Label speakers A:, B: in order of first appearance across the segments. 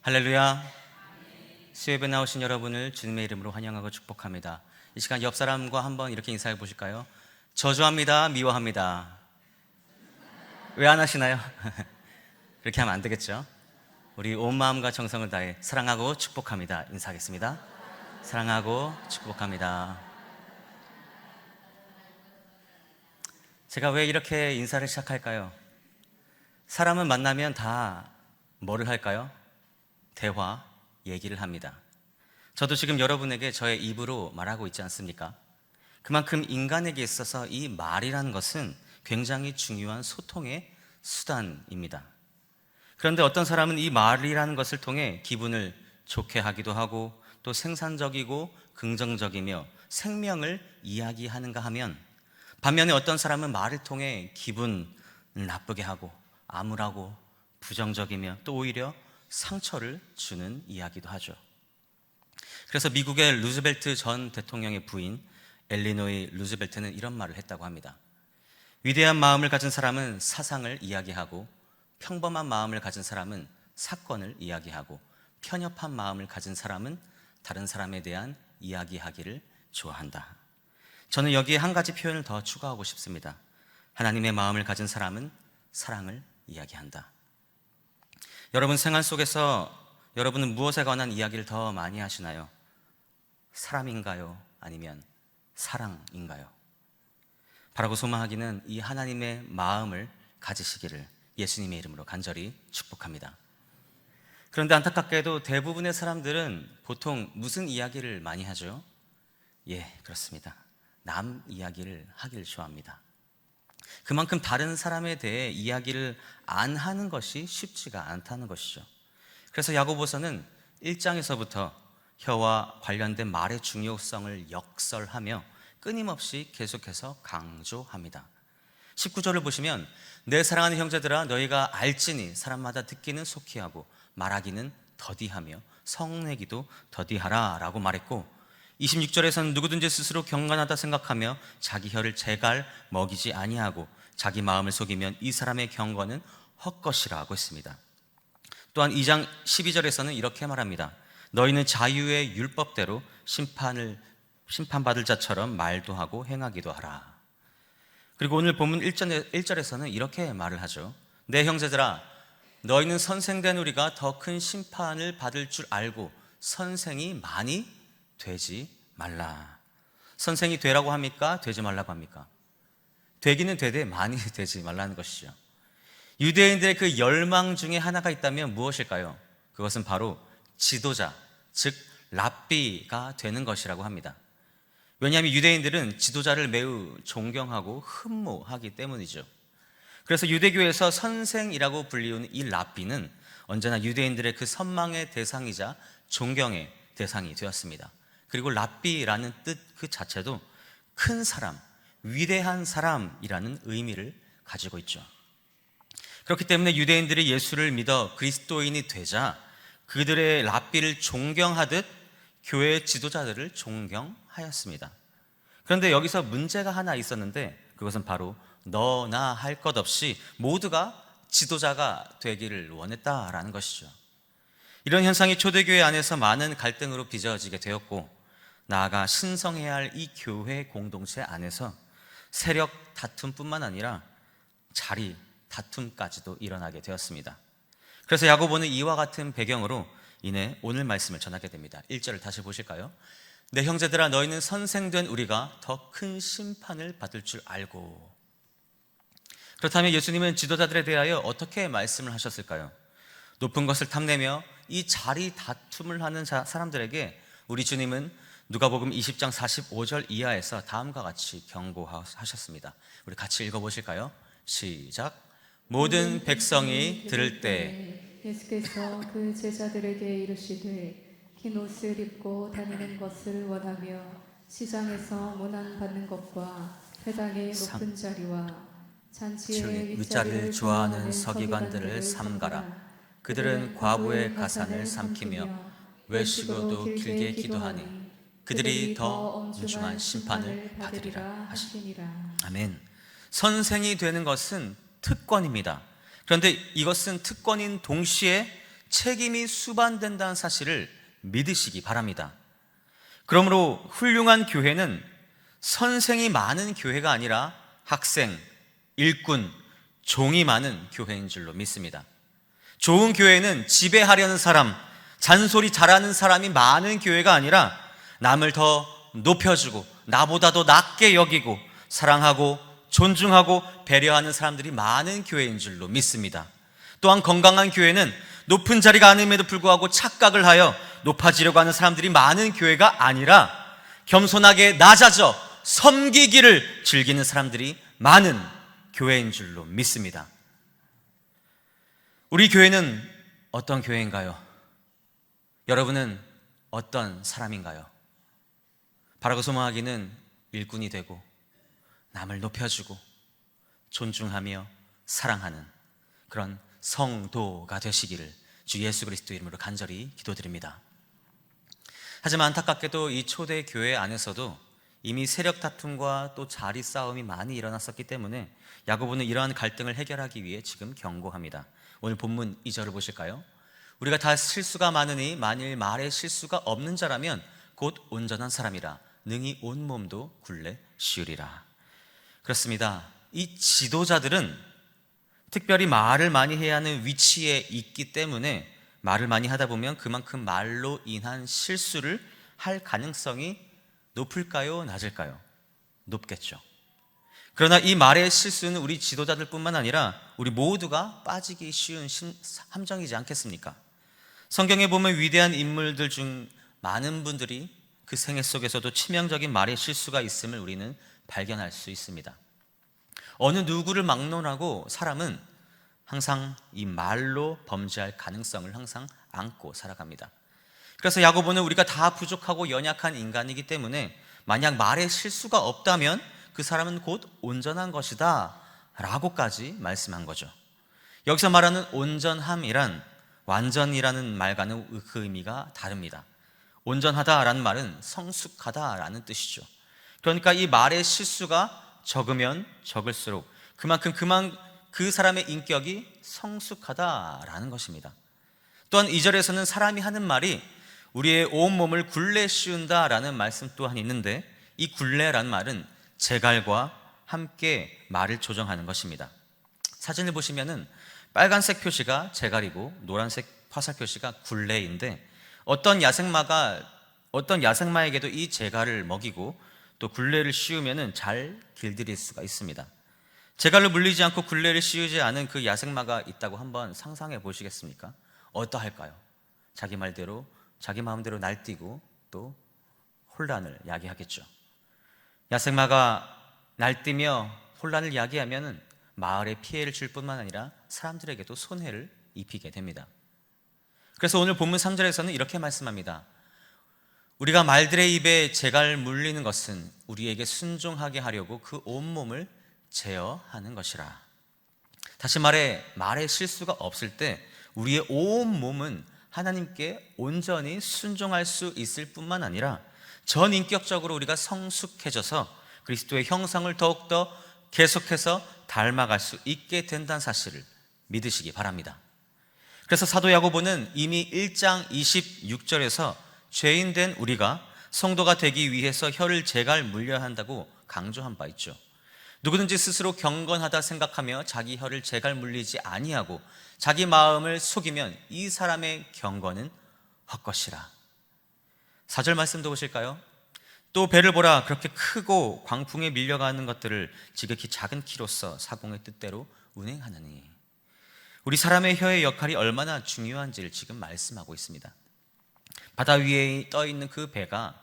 A: 할렐루야. 수요예배 나오신 여러분을 주님의 이름으로 환영하고 축복합니다. 이 시간 옆 사람과 한번 이렇게 인사해 보실까요? 저주합니다. 미워합니다. 왜 안 하시나요? 그렇게 하면 안 되겠죠? 우리 온 마음과 정성을 다해 사랑하고 축복합니다. 인사하겠습니다. 사랑하고 축복합니다. 제가 왜 이렇게 인사를 시작할까요? 사람은 만나면 다 뭐를 할까요? 대화, 얘기를 합니다. 저도 지금 여러분에게 저의 입으로 말하고 있지 않습니까? 그만큼 인간에게 있어서 이 말이라는 것은 굉장히 중요한 소통의 수단입니다. 그런데 어떤 사람은 이 말이라는 것을 통해 기분을 좋게 하기도 하고 또 생산적이고 긍정적이며 생명을 이야기하는가 하면, 반면에 어떤 사람은 말을 통해 기분 나쁘게 하고 암울하고 부정적이며 또 오히려 상처를 주는 이야기도 하죠. 그래서 미국의 루즈벨트 전 대통령의 부인 엘리노이 루즈벨트는 이런 말을 했다고 합니다. 위대한 마음을 가진 사람은 사상을 이야기하고, 평범한 마음을 가진 사람은 사건을 이야기하고, 편협한 마음을 가진 사람은 다른 사람에 대한 이야기하기를 좋아한다. 저는 여기에 한 가지 표현을 더 추가하고 싶습니다. 하나님의 마음을 가진 사람은 사랑을 이야기한다. 여러분 생활 속에서 여러분은 무엇에 관한 이야기를 더 많이 하시나요? 사람인가요? 아니면 사랑인가요? 바라고 소망하기는 이 하나님의 마음을 가지시기를 예수님의 이름으로 간절히 축복합니다. 그런데 안타깝게도 대부분의 사람들은 보통 무슨 이야기를 많이 하죠? 그렇습니다. 남 이야기를 하기를 좋아합니다. 그만큼 다른 사람에 대해 이야기를 안 하는 것이 쉽지가 않다는 것이죠. 그래서 야고보서는 1장에서부터 혀와 관련된 말의 중요성을 역설하며 끊임없이 계속해서 강조합니다. 19절을 보시면 내 사랑하는 형제들아 너희가 알지니 사람마다 듣기는 속히 하고 말하기는 더디하며 성내기도 더디하라 라고 말했고, 26절에서는 누구든지 스스로 경건하다 생각하며 자기 혀를 제갈 먹이지 아니하고 자기 마음을 속이면 이 사람의 경건은 헛것이라고 했습니다. 또한 2장 12절에서는 이렇게 말합니다. 너희는 자유의 율법대로 심판받을 자처럼 말도 하고 행하기도 하라. 그리고 오늘 본문 1절에서는 이렇게 말을 하죠. 내 형제들아 너희는 선생된 우리가 더 큰 심판을 받을 줄 알고 선생이 많이 되지 말라. 선생이 되라고 합니까? 되지 말라고 합니까? 되기는 되되 많이 되지 말라는 것이죠. 유대인들의 그 열망 중에 하나가 있다면 무엇일까요? 그것은 바로 지도자, 즉 랍비가 되는 것이라고 합니다. 왜냐하면 유대인들은 지도자를 매우 존경하고 흠모하기 때문이죠. 그래서 유대교에서 선생이라고 불리우는 이 랍비는 언제나 유대인들의 그 선망의 대상이자 존경의 대상이 되었습니다. 그리고 랍비라는 뜻 그 자체도 큰 사람, 위대한 사람이라는 의미를 가지고 있죠. 그렇기 때문에 유대인들이 예수를 믿어 그리스도인이 되자 그들의 랍비를 존경하듯 교회의 지도자들을 존경하였습니다. 그런데 여기서 문제가 하나 있었는데 그것은 바로 너나 할 것 없이 모두가 지도자가 되기를 원했다라는 것이죠. 이런 현상이 초대교회 안에서 많은 갈등으로 빚어지게 되었고, 나아가 신성해야 할 이 교회 공동체 안에서 세력 다툼뿐만 아니라 자리 다툼까지도 일어나게 되었습니다. 그래서 야고보는 이와 같은 배경으로 인해 오늘 말씀을 전하게 됩니다. 1절을 다시 보실까요? 내 형제들아 너희는 선생된 우리가 더 큰 심판을 받을 줄 알고. 그렇다면 예수님은 지도자들에 대하여 어떻게 말씀을 하셨을까요? 높은 것을 탐내며 이 자리 다툼을 하는 사람들에게 우리 주님은 누가복음 20장 45절 이하에서 다음과 같이 경고하셨습니다. 우리 같이 읽어보실까요? 시작. 모든 백성이 들을 때
B: 예수께서 그 제자들에게 이르시되 긴 옷을 입고 다니는 것을 원하며 시장에서 문안 받는 것과 회당의 높은 자리와 잔치의 윗자리를 좋아하는 서기관들을 삼가라. 그들은 과부의 가산을 삼키며 외식으로도 길게 기도하니 그들이 더 엄중한 심판을 받으리라 하시니라.
A: 아멘. 선생이 되는 것은 특권입니다. 그런데 이것은 특권인 동시에 책임이 수반된다는 사실을 믿으시기 바랍니다. 그러므로 훌륭한 교회는 선생이 많은 교회가 아니라 학생, 일꾼, 종이 많은 교회인 줄로 믿습니다. 좋은 교회는 지배하려는 사람, 잔소리 잘하는 사람이 많은 교회가 아니라 남을 더 높여주고 나보다 더 낮게 여기고 사랑하고 존중하고 배려하는 사람들이 많은 교회인 줄로 믿습니다. 또한 건강한 교회는 높은 자리가 아님에도 불구하고 착각을 하여 높아지려고 하는 사람들이 많은 교회가 아니라 겸손하게 낮아져 섬기기를 즐기는 사람들이 많은 교회인 줄로 믿습니다. 우리 교회는 어떤 교회인가요? 여러분은 어떤 사람인가요? 바라고 소망하기는 일꾼이 되고 남을 높여주고 존중하며 사랑하는 그런 성도가 되시기를 주 예수 그리스도 이름으로 간절히 기도드립니다. 하지만 안타깝게도 이 초대 교회 안에서도 이미 세력 다툼과 또 자리 싸움이 많이 일어났었기 때문에 야고보는 이러한 갈등을 해결하기 위해 지금 경고합니다. 오늘 본문 2절을 보실까요? 우리가 다 실수가 많으니 만일 말에 실수가 없는 자라면 곧 온전한 사람이라 능히 온 몸도 굴레 씌우리라. 그렇습니다. 이 지도자들은 특별히 말을 많이 해야 하는 위치에 있기 때문에 말을 많이 하다 보면 그만큼 말로 인한 실수를 할 가능성이 높을까요? 낮을까요? 높겠죠. 그러나 이 말의 실수는 우리 지도자들뿐만 아니라 우리 모두가 빠지기 쉬운 함정이지 않겠습니까? 성경에 보면 위대한 인물들 중 많은 분들이 그 생애 속에서도 치명적인 말의 실수가 있음을 우리는 발견할 수 있습니다. 어느 누구를 막론하고 사람은 항상 이 말로 범죄할 가능성을 항상 안고 살아갑니다. 그래서 야고보는 우리가 다 부족하고 연약한 인간이기 때문에 만약 말에 실수가 없다면 그 사람은 곧 온전한 것이다 라고까지 말씀한 거죠. 여기서 말하는 온전함이란 완전이라는 말과는 그 의미가 다릅니다. 온전하다라는 말은 성숙하다라는 뜻이죠. 그러니까 이 말의 실수가 적으면 적을수록 그만큼 그 사람의 인격이 성숙하다라는 것입니다. 또한 2절에서는 사람이 하는 말이 우리의 온몸을 굴레 씌운다라는 말씀 또한 있는데 이 굴레라는 말은 재갈과 함께 말을 조정하는 것입니다. 사진을 보시면은 빨간색 표시가 재갈이고 노란색 화살 표시가 굴레인데 어떤 야생마에게도 이 재갈을 먹이고 또 굴레를 씌우면은 잘 길들일 수가 있습니다. 재갈로 물리지 않고 굴레를 씌우지 않은 그 야생마가 있다고 한번 상상해 보시겠습니까? 어떠할까요? 자기 마음대로 날뛰고 또 혼란을 야기하겠죠. 야생마가 날뛰며 혼란을 야기하면 마을에 피해를 줄 뿐만 아니라 사람들에게도 손해를 입히게 됩니다. 그래서 오늘 본문 3절에서는 이렇게 말씀합니다. 우리가 말들의 입에 재갈 물리는 것은 우리에게 순종하게 하려고 그 온몸을 제어하는 것이라. 다시 말해 말에 실수가 없을 때 우리의 온몸은 하나님께 온전히 순종할 수 있을 뿐만 아니라 전인격적으로 우리가 성숙해져서 그리스도의 형상을 더욱더 계속해서 닮아갈 수 있게 된다는 사실을 믿으시기 바랍니다. 그래서 사도 야고보는 이미 1장 26절에서 죄인된 우리가 성도가 되기 위해서 혀를 재갈 물려야 한다고 강조한 바 있죠. 누구든지 스스로 경건하다 생각하며 자기 혀를 재갈 물리지 아니하고 자기 마음을 속이면 이 사람의 경건은 헛것이라. 4절 말씀도 보실까요? 또 배를 보라, 그렇게 크고 광풍에 밀려가는 것들을 지극히 작은 키로서 사공의 뜻대로 운행하느니. 우리 사람의 혀의 역할이 얼마나 중요한지를 지금 말씀하고 있습니다. 바다 위에 떠 있는 그 배가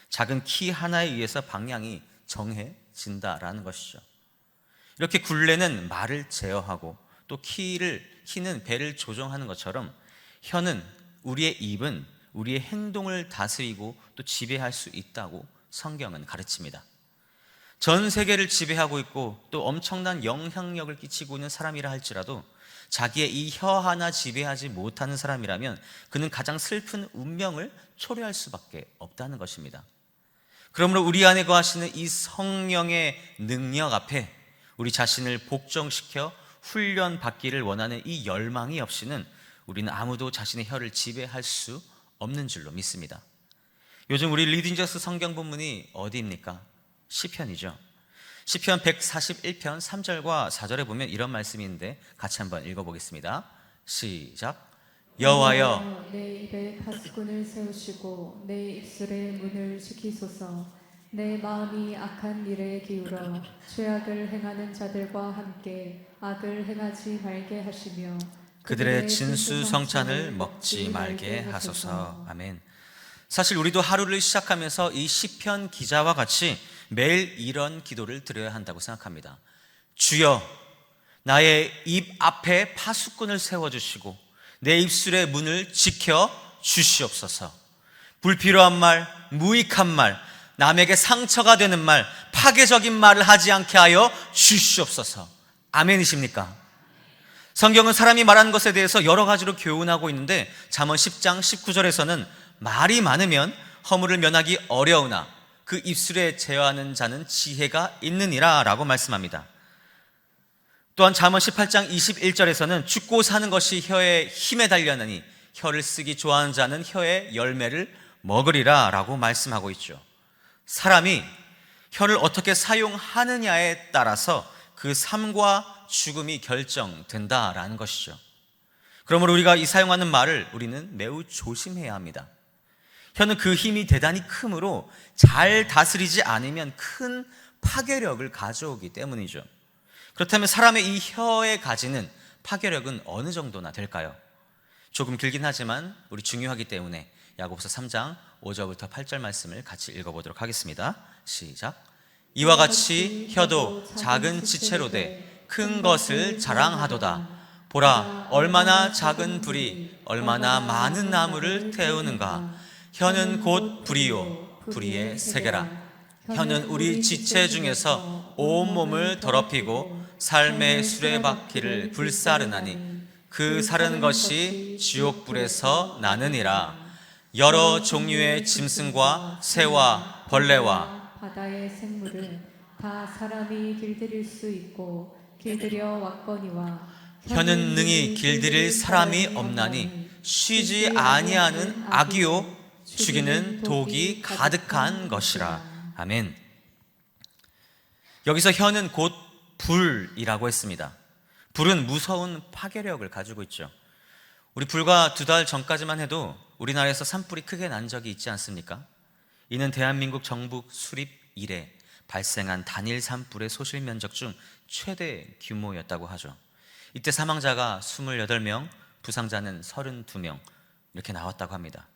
A: 작은 키 하나에 의해서 방향이 정해진다라는 것이죠. 이렇게 굴레는 말을 제어하고 또 키는 배를 조정하는 것처럼 혀는 우리의 입은 우리의 행동을 다스리고 또 지배할 수 있다고 성경은 가르칩니다. 전 세계를 지배하고 있고 또 엄청난 영향력을 끼치고 있는 사람이라 할지라도 자기의 이 혀 하나 지배하지 못하는 사람이라면 그는 가장 슬픈 운명을 초래할 수밖에 없다는 것입니다. 그러므로 우리 안에 거하시는 이 성령의 능력 앞에 우리 자신을 복종시켜 훈련받기를 원하는 이 열망이 없이는 우리는 아무도 자신의 혀를 지배할 수 없는 줄로 믿습니다. 요즘 우리 리딩저스 성경 본문이 어디입니까? 시편이죠. 시편 141편 3절과 4절에 보면 이런 말씀이 있는데 같이 한번 읽어보겠습니다. 시작. 여호와여
B: 내 입에 파수꾼을 세우시고 내 입술의 문을 지키소서. 내 마음이 악한 일에 기울어 죄악을 행하는 자들과 함께 악을 행하지 말게 하시며
A: 그들의 진수성찬을 먹지 말게 하소서. 아멘. 사실 우리도 하루를 시작하면서 이 시편 기자와 같이 매일 이런 기도를 드려야 한다고 생각합니다. 주여, 나의 입 앞에 파수꾼을 세워주시고 내 입술의 문을 지켜 주시옵소서. 불필요한 말, 무익한 말, 남에게 상처가 되는 말, 파괴적인 말을 하지 않게 하여 주시옵소서. 아멘이십니까? 성경은 사람이 말하는 것에 대해서 여러 가지로 교훈하고 있는데 잠언 10장 19절에서는 말이 많으면 허물을 면하기 어려우나 그 입술에 제어하는 자는 지혜가 있느니라 라고 말씀합니다. 또한 잠언 18장 21절에서는 죽고 사는 것이 혀의 힘에 달렸느니 혀를 쓰기 좋아하는 자는 혀의 열매를 먹으리라 라고 말씀하고 있죠. 사람이 혀를 어떻게 사용하느냐에 따라서 그 삶과 죽음이 결정된다라는 것이죠. 그러므로 우리가 이 사용하는 말을 우리는 매우 조심해야 합니다. 혀는 그 힘이 대단히 크므로 잘 다스리지 않으면 큰 파괴력을 가져오기 때문이죠. 그렇다면 사람의 이 혀에 가지는 파괴력은 어느 정도나 될까요? 조금 길긴 하지만 우리 중요하기 때문에 야고보서 3장 5절부터 8절 말씀을 같이 읽어보도록 하겠습니다. 시작. 이와 같이 혀도 작은 지체로 돼 큰 것을 자랑하도다. 보라, 얼마나 작은 불이 얼마나 많은 나무를 태우는가. 혀는 곧 불이요 불의의 세계라. 혀는 우리 지체 중에서 온몸을 더럽히고 삶의 수레바퀴를 불사르나니 그 사르는 것이 지옥불에서 나느니라. 여러 종류의 짐승과 새와 벌레와
B: 바다의 생물은 다 사람이 길들일 수 있고 길들여 왔거니와
A: 혀는 능히 길들일 사람이 없나니 쉬지 아니하는 악이요 죽이는 독이 가득한 것이라. 아멘. 여기서 혀는 곧 불이라고 했습니다. 불은 무서운 파괴력을 가지고 있죠. 우리 불과 2달 전까지만 해도 우리나라에서 산불이 크게 난 적이 있지 않습니까? 이는 대한민국 정부 수립 이래 발생한 단일 산불의 소실 면적 중 최대 규모였다고 하죠. 이때 사망자가 28명, 부상자는 32명 이렇게 나왔다고 합니다.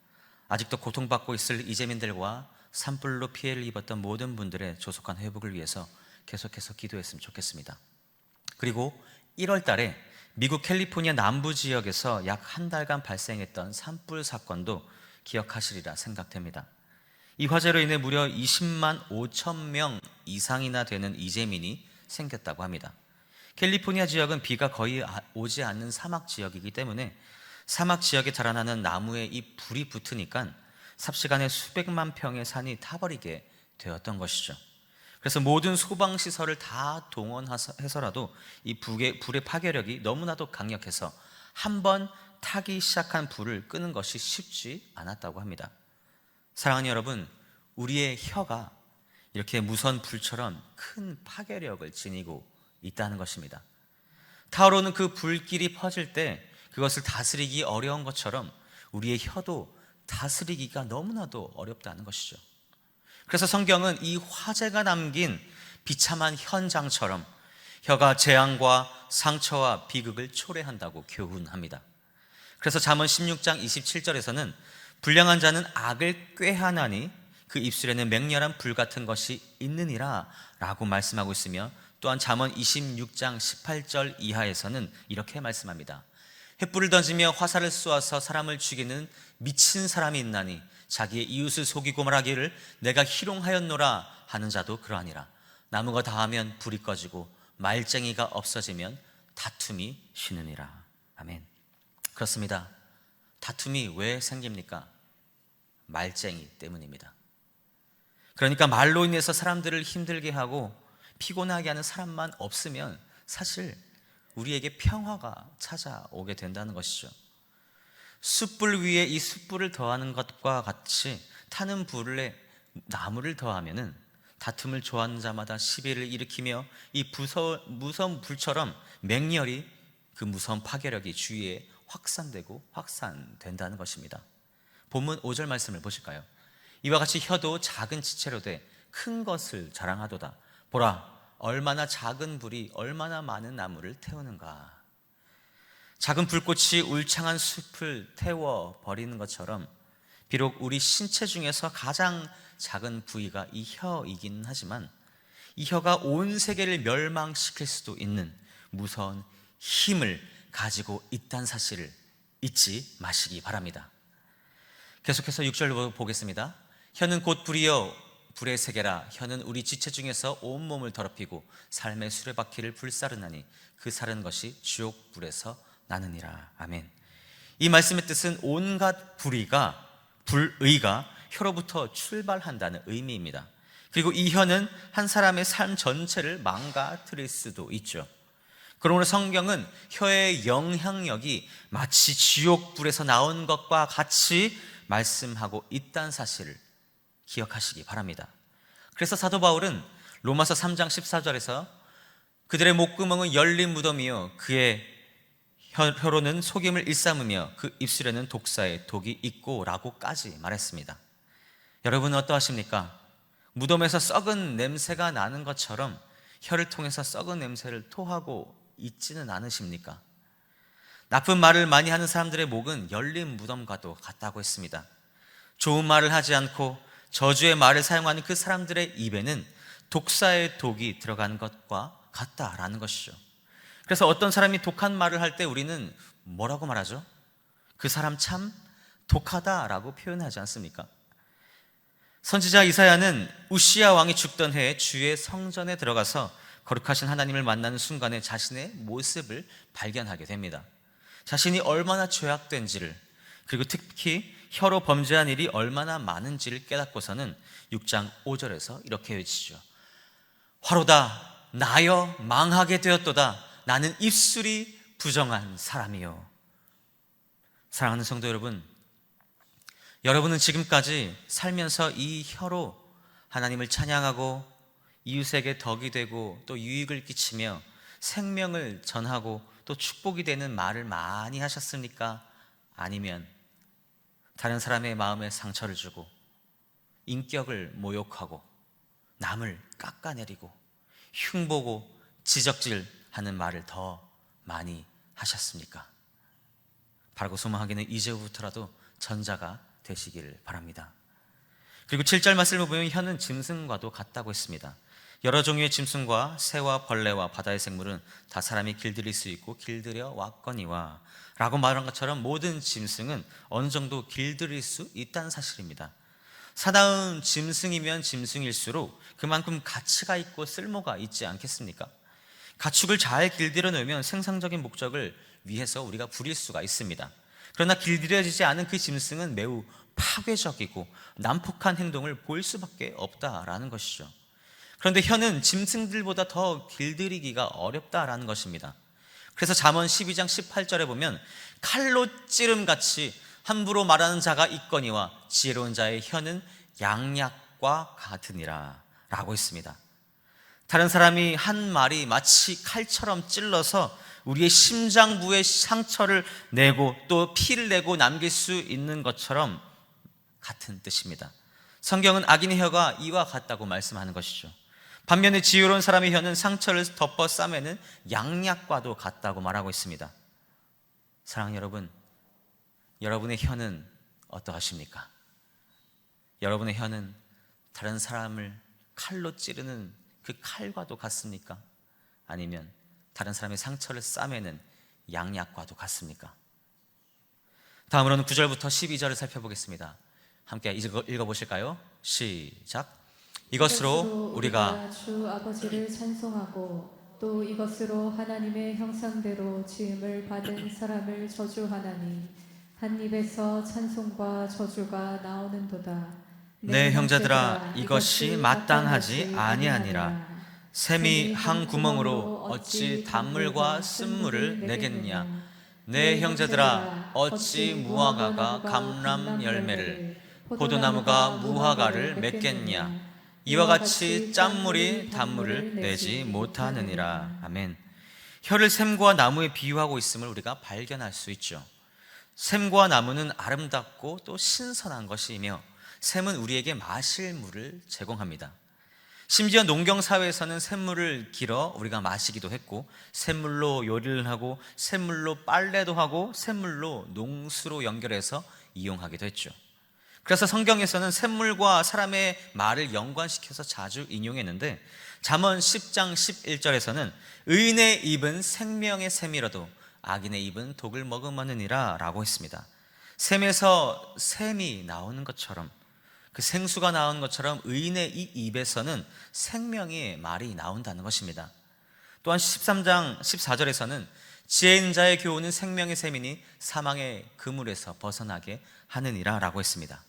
A: 아직도 고통받고 있을 이재민들과 산불로 피해를 입었던 모든 분들의 조속한 회복을 위해서 계속해서 기도했으면 좋겠습니다. 그리고 1월 달에 미국 캘리포니아 남부 지역에서 약 한 달간 발생했던 산불 사건도 기억하시리라 생각됩니다. 이 화재로 인해 무려 20만 5천 명 이상이나 되는 이재민이 생겼다고 합니다. 캘리포니아 지역은 비가 거의 오지 않는 사막 지역이기 때문에 사막 지역에 자라나는 나무에 이 불이 붙으니까 삽시간에 수백만 평의 산이 타버리게 되었던 것이죠. 그래서 모든 소방시설을 다 동원해서라도 이 불의 파괴력이 너무나도 강력해서 한번 타기 시작한 불을 끄는 것이 쉽지 않았다고 합니다. 사랑하는 여러분, 우리의 혀가 이렇게 무서운 불처럼 큰 파괴력을 지니고 있다는 것입니다. 타오르는 그 불길이 퍼질 때 그것을 다스리기 어려운 것처럼 우리의 혀도 다스리기가 너무나도 어렵다는 것이죠. 그래서 성경은 이 화재가 남긴 비참한 현장처럼 혀가 재앙과 상처와 비극을 초래한다고 교훈합니다. 그래서 잠언 16장 27절에서는 불량한 자는 악을 꾀하나니 그 입술에는 맹렬한 불 같은 것이 있느니라 라고 말씀하고 있으며, 또한 잠언 26장 18절 이하에서는 이렇게 말씀합니다. 횃불을 던지며 화살을 쏘아서 사람을 죽이는 미친 사람이 있나니 자기의 이웃을 속이고 말하기를 내가 희롱하였노라 하는 자도 그러하니라. 나무가 다하면 불이 꺼지고 말쟁이가 없어지면 다툼이 쉬느니라. 아멘. 그렇습니다. 다툼이 왜 생깁니까? 말쟁이 때문입니다. 그러니까 말로 인해서 사람들을 힘들게 하고 피곤하게 하는 사람만 없으면 사실 우리에게 평화가 찾아오게 된다는 것이죠. 숯불 위에 이 숯불을 더하는 것과 같이 타는 불에 나무를 더하면은 다툼을 좋아하는 자마다 시비를 일으키며 이 무서운 불처럼 맹렬히 그 무서운 파괴력이 주위에 확산되고 확산된다는 것입니다. 본문 5절 말씀을 보실까요? 이와 같이 혀도 작은 지체로 돼 큰 것을 자랑하도다. 보라, 얼마나 작은 불이 얼마나 많은 나무를 태우는가. 작은 불꽃이 울창한 숲을 태워버리는 것처럼 비록 우리 신체 중에서 가장 작은 부위가 이 혀이긴 하지만 이 혀가 온 세계를 멸망시킬 수도 있는 무서운 힘을 가지고 있다는 사실을 잊지 마시기 바랍니다. 계속해서 6절 보겠습니다. 혀는 곧 불이요 불의 세계라. 혀는 우리 지체 중에서 온몸을 더럽히고 삶의 수레바퀴를 불사르나니 그 사른 것이 지옥 불에서 나느니라. 아멘. 이 말씀의 뜻은 온갖 불의가 혀로부터 출발한다는 의미입니다. 그리고 이 혀는 한 사람의 삶 전체를 망가뜨릴 수도 있죠. 그러므로 성경은 혀의 영향력이 마치 지옥불에서 나온 것과 같이 말씀하고 있다는 사실을 기억하시기 바랍니다. 그래서 사도 바울은 로마서 3장 14절에서 그들의 목구멍은 열린 무덤이요 그의 혀로는 속임을 일삼으며 그 입술에는 독사의 독이 있고 라고까지 말했습니다. 여러분은 어떠하십니까? 무덤에서 썩은 냄새가 나는 것처럼 혀를 통해서 썩은 냄새를 토하고 있지는 않으십니까? 나쁜 말을 많이 하는 사람들의 목은 열린 무덤과도 같다고 했습니다. 좋은 말을 하지 않고 저주의 말을 사용하는 그 사람들의 입에는 독사의 독이 들어가는 것과 같다라는 것이죠. 그래서 어떤 사람이 독한 말을 할 때 우리는 뭐라고 말하죠? 그 사람 참 독하다라고 표현하지 않습니까? 선지자 이사야는 우시야 왕이 죽던 해에 주의 성전에 들어가서 거룩하신 하나님을 만나는 순간에 자신의 모습을 발견하게 됩니다. 자신이 얼마나 죄악된지를, 그리고 특히 혀로 범죄한 일이 얼마나 많은지를 깨닫고서는 6장 5절에서 이렇게 외치죠. 화로다, 나여 망하게 되었도다. 나는 입술이 부정한 사람이요. 사랑하는 성도 여러분, 여러분은 지금까지 살면서 이 혀로 하나님을 찬양하고 이웃에게 덕이 되고 또 유익을 끼치며 생명을 전하고 또 축복이 되는 말을 많이 하셨습니까? 아니면 다른 사람의 마음에 상처를 주고 인격을 모욕하고 남을 깎아내리고 흉보고 지적질하는 말을 더 많이 하셨습니까? 바라고 소망하기는 이제부터라도 전자가 되시기를 바랍니다. 그리고 7절 말씀을 보면 혀는 짐승과도 같다고 했습니다. 여러 종류의 짐승과 새와 벌레와 바다의 생물은 다 사람이 길들일 수 있고 길들여 왔거니와 라고 말한 것처럼 모든 짐승은 어느 정도 길들일 수 있다는 사실입니다. 사나운 짐승이면 짐승일수록 그만큼 가치가 있고 쓸모가 있지 않겠습니까? 가축을 잘 길들여 놓으면 생산적인 목적을 위해서 우리가 부릴 수가 있습니다. 그러나 길들여지지 않은 그 짐승은 매우 파괴적이고 난폭한 행동을 보일 수밖에 없다라는 것이죠. 그런데 혀는 짐승들보다 더 길들이기가 어렵다라는 것입니다. 그래서 잠언 12장 18절에 보면 칼로 찌름같이 함부로 말하는 자가 있거니와 지혜로운 자의 혀는 양약과 같으니라 라고 했습니다. 다른 사람이 한 말이 마치 칼처럼 찔러서 우리의 심장부에 상처를 내고 또 피를 내고 남길 수 있는 것처럼 같은 뜻입니다. 성경은 악인의 혀가 이와 같다고 말씀하는 것이죠. 반면에 지혜로운 사람의 혀는 상처를 덮어 싸매는 양약과도 같다고 말하고 있습니다. 사랑하는 여러분, 여러분의 혀는 어떠하십니까? 여러분의 혀는 다른 사람을 칼로 찌르는 그 칼과도 같습니까? 아니면 다른 사람의 상처를 싸매는 양약과도 같습니까? 다음으로는 9절부터 12절을 살펴보겠습니다. 함께 읽어보실까요? 시작. 이것으로 우리가
B: 주 아버지를 찬송하고 또 이것으로 하나님의 형상대로 지음을 받은 사람을 저주하나니 한 입에서 찬송과 저주가 나오는도다.
A: 내 형제들아, 이것이 마땅하지 아니하니라. 샘이 한 구멍으로 어찌 단물과 쓴물을 내겠느냐. 내 형제들아, 어찌 무화과가 감람 열매를, 포도나무가 무화과를 맺겠냐? 이와 같이 짠물이 단물을 내지 못하느니라. 아멘. 혀를 샘과 나무에 비유하고 있음을 우리가 발견할 수 있죠. 샘과 나무는 아름답고 또 신선한 것이며, 샘은 우리에게 마실 물을 제공합니다. 심지어 농경사회에서는 샘물을 길어 우리가 마시기도 했고, 샘물로 요리를 하고, 샘물로 빨래도 하고, 샘물로 농수로 연결해서 이용하기도 했죠. 그래서 성경에서는 샘물과 사람의 말을 연관시켜서 자주 인용했는데, 잠언 10장 11절에서는 의인의 입은 생명의 샘이라도 악인의 입은 독을 머금었느니라 라고 했습니다. 샘에서 샘이 나오는 것처럼, 그 생수가 나오는 것처럼 의인의 이 입에서는 생명의 말이 나온다는 것입니다. 또한 13장 14절에서는 지혜 있는 자의 교훈은 생명의 샘이니 사망의 그물에서 벗어나게 하느니라 라고 했습니다.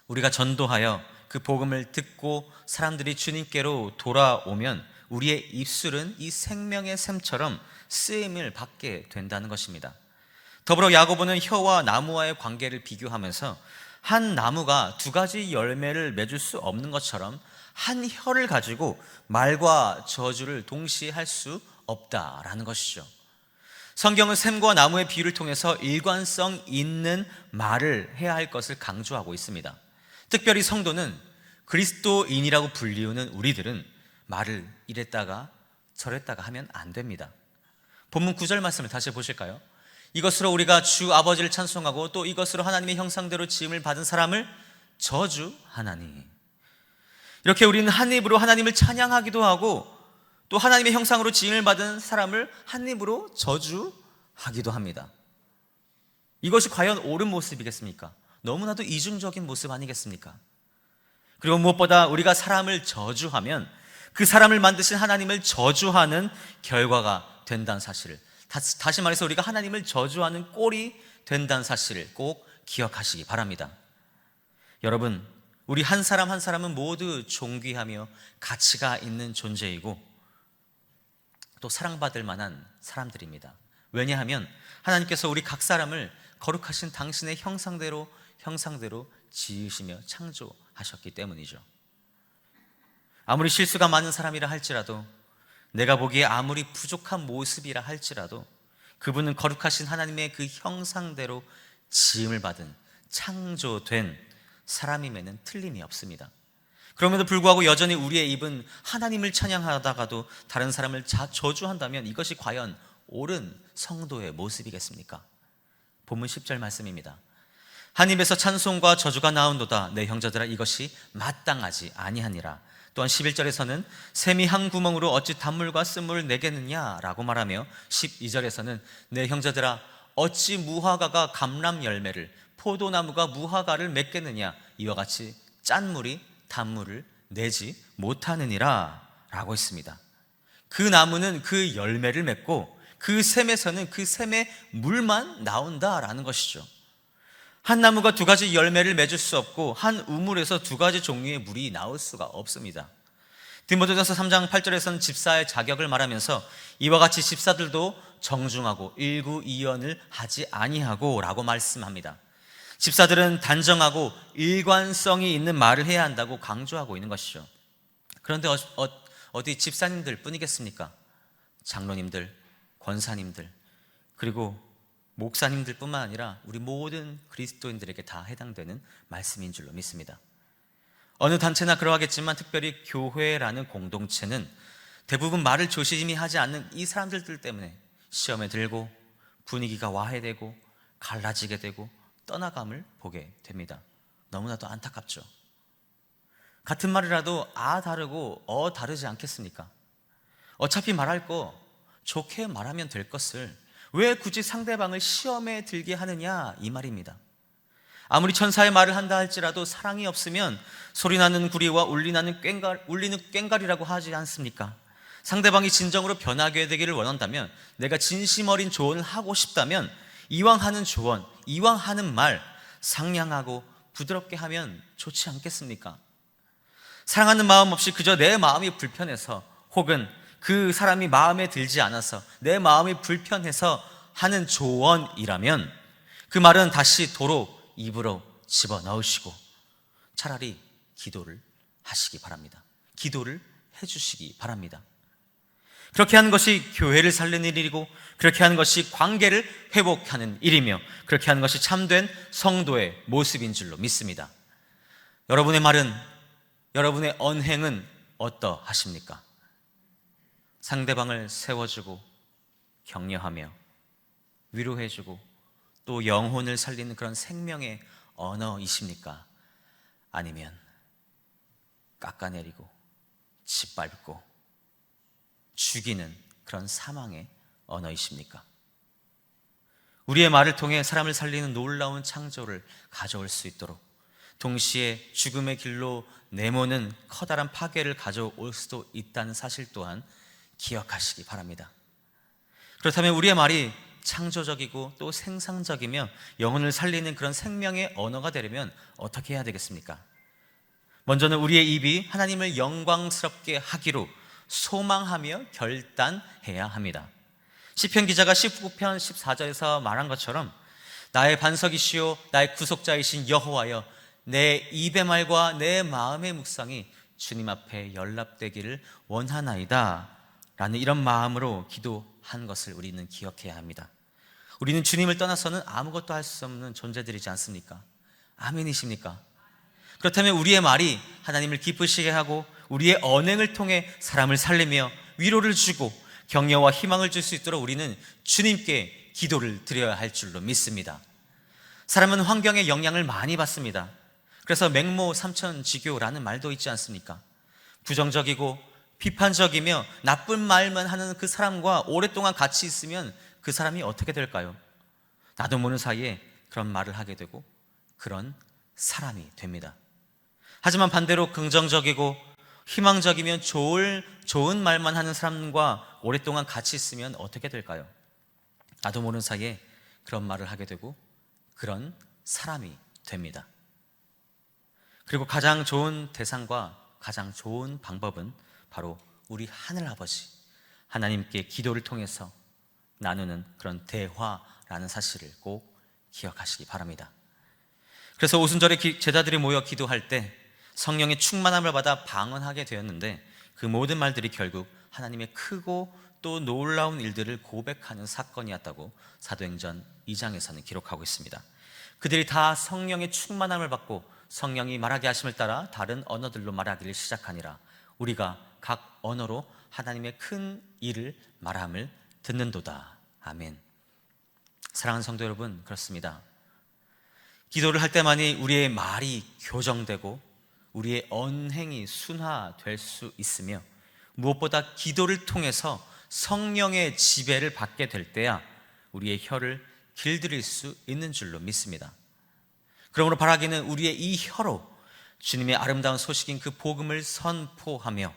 A: 우리가 전도하여 그 복음을 듣고 사람들이 주님께로 돌아오면 우리의 입술은 이 생명의 샘처럼 쓰임을 받게 된다는 것입니다. 더불어 야고보는 혀와 나무와의 관계를 비교하면서 한 나무가 두 가지 열매를 맺을 수 없는 것처럼 한 혀를 가지고 말과 저주를 동시에 할 수 없다라는 것이죠. 성경은 샘과 나무의 비유를 통해서 일관성 있는 말을 해야 할 것을 강조하고 있습니다. 특별히 성도는 그리스도인이라고 불리우는 우리들은 말을 이랬다가 저랬다가 하면 안 됩니다. 본문 9절 말씀을 다시 보실까요? 이것으로 우리가 주 아버지를 찬송하고 또 이것으로 하나님의 형상대로 지음을 받은 사람을 저주하나니. 이렇게 우리는 한 입으로 하나님을 찬양하기도 하고 또 하나님의 형상으로 지음을 받은 사람을 한 입으로 저주하기도 합니다. 이것이 과연 옳은 모습이겠습니까? 너무나도 이중적인 모습 아니겠습니까? 그리고 무엇보다 우리가 사람을 저주하면 그 사람을 만드신 하나님을 저주하는 결과가 된다는 사실을, 다시 말해서 우리가 하나님을 저주하는 꼴이 된다는 사실을 꼭 기억하시기 바랍니다. 여러분, 우리 한 사람 한 사람은 모두 존귀하며 가치가 있는 존재이고 또 사랑받을 만한 사람들입니다. 왜냐하면 하나님께서 우리 각 사람을 거룩하신 당신의 형상대로 지으시며 창조하셨기 때문이죠. 아무리 실수가 많은 사람이라 할지라도, 내가 보기에 아무리 부족한 모습이라 할지라도 그분은 거룩하신 하나님의 그 형상대로 지음을 받은 창조된 사람임에는 틀림이 없습니다. 그럼에도 불구하고 여전히 우리의 입은 하나님을 찬양하다가도 다른 사람을 저주한다면 이것이 과연 옳은 성도의 모습이겠습니까? 본문 10절 말씀입니다. 한 입에서 찬송과 저주가 나온도다. 내 형제들아, 이것이 마땅하지 아니하니라. 또한 11절에서는 샘이 한 구멍으로 어찌 단물과 쓴물을 내겠느냐 라고 말하며 12절에서는 내 형제들아, 어찌 무화과가 감람 열매를, 포도나무가 무화과를 맺겠느냐, 이와 같이 짠물이 단물을 내지 못하느니라 라고 했습니다. 그 나무는 그 열매를 맺고 그 샘에서는 그 샘의 물만 나온다라는 것이죠. 한 나무가 두 가지 열매를 맺을 수 없고 한 우물에서 두 가지 종류의 물이 나올 수가 없습니다. 디모데전서 3장 8절에서는 집사의 자격을 말하면서 이와 같이 집사들도 정중하고 일구이연을 하지 아니하고 라고 말씀합니다. 집사들은 단정하고 일관성이 있는 말을 해야 한다고 강조하고 있는 것이죠. 그런데 어디 집사님들 뿐이겠습니까? 장로님들, 권사님들, 그리고 목사님들 뿐만 아니라 우리 모든 그리스도인들에게 다 해당되는 말씀인 줄로 믿습니다. 어느 단체나 그러하겠지만 특별히 교회라는 공동체는 대부분 말을 조심히 하지 않는 이 사람들 때문에 시험에 들고 분위기가 와해되고 갈라지게 되고 떠나감을 보게 됩니다. 너무나도 안타깝죠. 같은 말이라도 다르고 다르지 않겠습니까? 어차피 말할 거 좋게 말하면 될 것을 왜 굳이 상대방을 시험에 들게 하느냐, 이 말입니다. 아무리 천사의 말을 한다 할지라도 사랑이 없으면 소리나는 구리와 울리는 꽹과리라고 하지 않습니까? 상대방이 진정으로 변하게 되기를 원한다면, 내가 진심 어린 조언을 하고 싶다면 이왕 하는 조언, 이왕 하는 말 상냥하고 부드럽게 하면 좋지 않겠습니까? 사랑하는 마음 없이 그저 내 마음이 불편해서 혹은 그 사람이 마음에 들지 않아서 내 마음이 불편해서 하는 조언이라면 그 말은 다시 도로 입으로 집어넣으시고 차라리 기도를 하시기 바랍니다. 기도를 해주시기 바랍니다. 그렇게 하는 것이 교회를 살리는 일이고, 그렇게 하는 것이 관계를 회복하는 일이며, 그렇게 하는 것이 참된 성도의 모습인 줄로 믿습니다. 여러분의 말은, 여러분의 언행은 어떠하십니까? 상대방을 세워주고 격려하며 위로해주고 또 영혼을 살리는 그런 생명의 언어이십니까? 아니면 깎아내리고 짓밟고 죽이는 그런 사망의 언어이십니까? 우리의 말을 통해 사람을 살리는 놀라운 창조를 가져올 수 있도록, 동시에 죽음의 길로 내모는 커다란 파괴를 가져올 수도 있다는 사실 또한 기억하시기 바랍니다. 그렇다면 우리의 말이 창조적이고 또 생산적이며 영혼을 살리는 그런 생명의 언어가 되려면 어떻게 해야 되겠습니까? 먼저는 우리의 입이 하나님을 영광스럽게 하기로 소망하며 결단해야 합니다. 시편 기자가 19편 14절에서 말한 것처럼 나의 반석이시오 나의 구속자이신 여호와여, 내 입의 말과 내 마음의 묵상이 주님 앞에 연락되기를 원하나이다 라는 이런 마음으로 기도한 것을 우리는 기억해야 합니다. 우리는 주님을 떠나서는 아무것도 할 수 없는 존재들이지 않습니까? 아멘이십니까? 그렇다면 우리의 말이 하나님을 기쁘시게 하고 우리의 언행을 통해 사람을 살리며 위로를 주고 격려와 희망을 줄 수 있도록 우리는 주님께 기도를 드려야 할 줄로 믿습니다. 사람은 환경의 영향을 많이 받습니다. 그래서 맹모 삼천지교라는 말도 있지 않습니까? 부정적이고 비판적이며 나쁜 말만 하는 그 사람과 오랫동안 같이 있으면 그 사람이 어떻게 될까요? 나도 모르는 사이에 그런 말을 하게 되고 그런 사람이 됩니다. 하지만 반대로 긍정적이고 희망적이면 좋은 말만 하는 사람과 오랫동안 같이 있으면 어떻게 될까요? 나도 모르는 사이에 그런 말을 하게 되고 그런 사람이 됩니다. 그리고 가장 좋은 대상과 가장 좋은 방법은 바로 우리 하늘아버지 하나님께 기도를 통해서 나누는 그런 대화라는 사실을 꼭 기억하시기 바랍니다. 그래서 오순절에 제자들이 모여 기도할 때 성령의 충만함을 받아 방언하게 되었는데 그 모든 말들이 결국 하나님의 크고 또 놀라운 일들을 고백하는 사건이었다고 사도행전 2장에서는 기록하고 있습니다. 그들이 다 성령의 충만함을 받고 성령이 말하게 하심을 따라 다른 언어들로 말하기를 시작하니라. 우리가 각 언어로 하나님의 큰 일을 말함을 듣는도다. 아멘. 사랑하는 성도 여러분, 그렇습니다. 기도를 할 때만이 우리의 말이 교정되고 우리의 언행이 순화될 수 있으며 무엇보다 기도를 통해서 성령의 지배를 받게 될 때야 우리의 혀를 길들일 수 있는 줄로 믿습니다. 그러므로 바라기는 우리의 이 혀로 주님의 아름다운 소식인 그 복음을 선포하며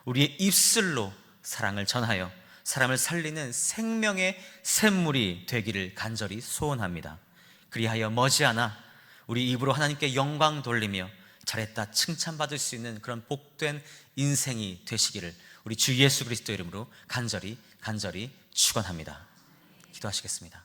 A: 우리의 입술로 사랑을 전하여 사람을 살리는 생명의 샘물이 되기를 간절히 소원합니다. 그리하여 머지않아 우리 입으로 하나님께 영광 돌리며 잘했다 칭찬받을 수 있는 그런 복된 인생이 되시기를 우리 주 예수 그리스도 이름으로 간절히 축원합니다. 기도하시겠습니다.